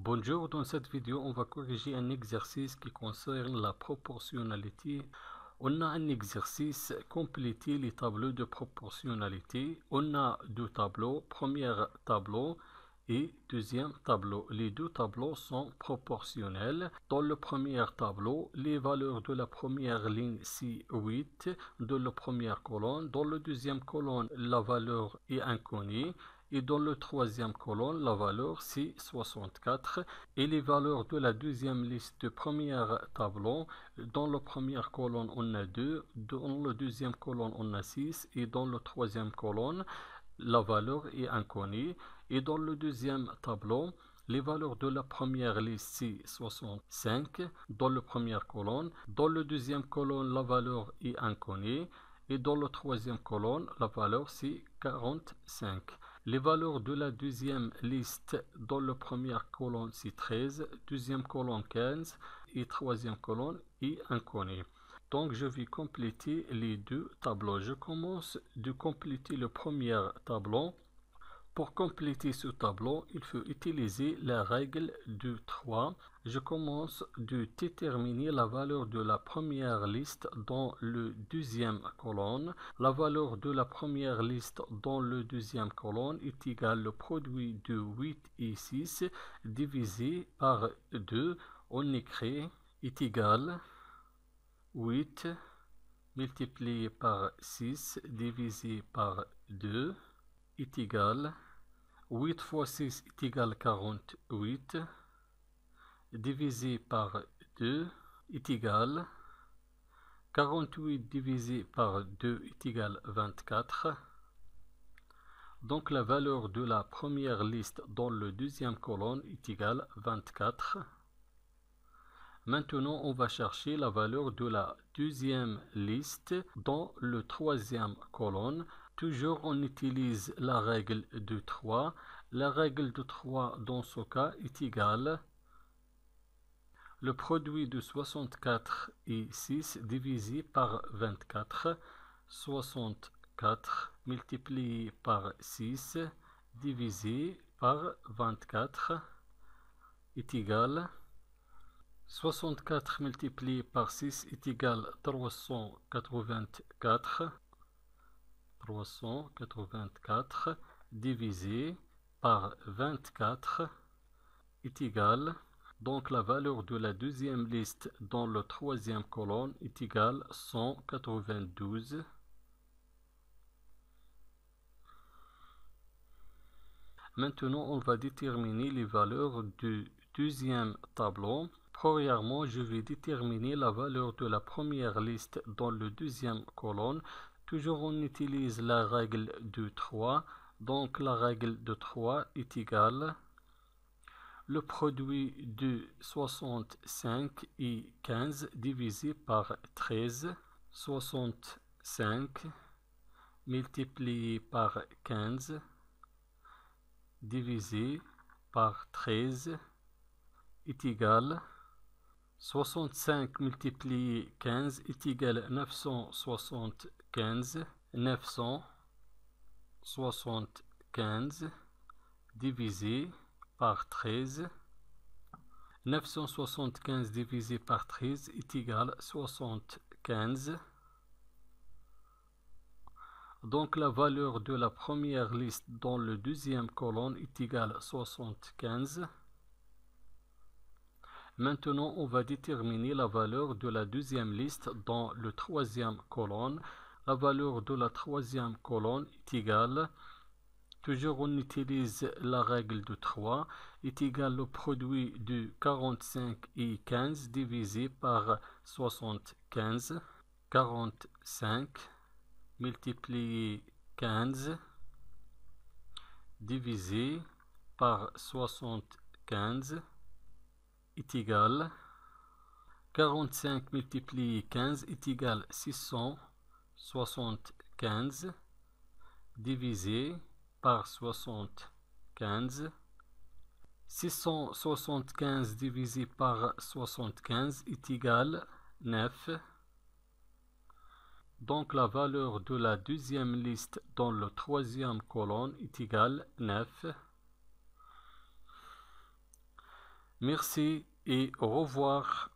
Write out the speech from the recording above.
Bonjour, dans cette vidéo, on va corriger un exercice qui concerne la proportionnalité. On a un exercice, compléter les tableaux de proportionnalité. On a deux tableaux, premier tableau et deuxième tableau. Les deux tableaux sont proportionnels. Dans le premier tableau, les valeurs de la première ligne, c'est 8 de la première colonne. Dans le deuxième colonne, la valeur est inconnue. Et dans le troisième colonne, la valeur c'est 64. Et les valeurs de la deuxième liste de premier tableau, dans la première colonne on a 2, dans la deuxième colonne on a 6, et dans la troisième colonne, la valeur est inconnue. Et dans le deuxième tableau, les valeurs de la première liste c'est 65 dans la première colonne. Dans la deuxième colonne, la valeur est inconnue. Et dans la troisième colonne, la valeur c'est 45. Les valeurs de la deuxième liste dans la première colonne c'est 13, deuxième colonne 15 et troisième colonne est inconnue. Donc je vais compléter les deux tableaux. Je commence de compléter le premier tableau. Pour compléter ce tableau, il faut utiliser la règle de 3. Je commence de déterminer la valeur de la première liste dans le deuxième colonne. La valeur de la première liste dans le deuxième colonne est égale au produit de 8 et 6 divisé par 2. On écrit est égal 8 multiplié par 6 divisé par 2 est égal 8 fois 6 est égal 48 divisé par 2 est égal 48 divisé par 2 est égal 24. Donc la valeur de la première liste dans le deuxième colonne est égale 24. Maintenant, on va chercher la valeur de la deuxième liste dans le troisième colonne. Toujours, on utilise la règle de 3. La règle de 3 dans ce cas est égale le produit de 64 et 6 divisé par 24. 64 multiplié par 6 divisé par 24 est égal 64 multiplié par 6 est égal 384. 384 divisé par 24 est égal, donc la valeur de la deuxième liste dans la troisième colonne est égale 192. Maintenant, on va déterminer les valeurs du deuxième tableau. Premièrement, je vais déterminer la valeur de la première liste dans le deuxième colonne. Toujours on utilise la règle de 3. Donc la règle de 3 est égale le produit de 65 et 15 divisé par 13. 65 multiplié par 15 divisé par 13 est égal 65 multiplié 15 est égal 975. 975 divisé par 13. 975 divisé par 13 est égal 75. Donc la valeur de la première liste dans le deuxième colonne est égale 75. Maintenant, on va déterminer la valeur de la deuxième liste dans le troisième colonne. La valeur de la troisième colonne est égale, toujours on utilise la règle de 3, est égal au produit de 45 et 15 divisé par 75. 45 multiplié 15 divisé par 75 est égal 45 multiplié 15 est égal 675 divisé par 75. 675 divisé par 75 est égal 9. Donc la valeur de la deuxième liste dans la troisième colonne est égale 9. Merci et au revoir.